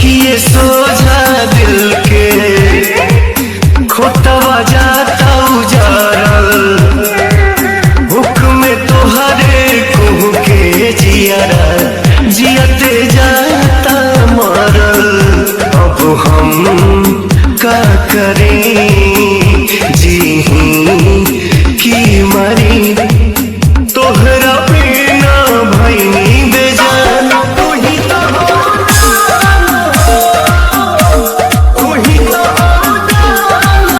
अखिए सोझा दिल के खोटवा जाता उजारल हुक्म तोहरे कुह के जियारा जियते जाता मरल। अब हम का करें जी की मरी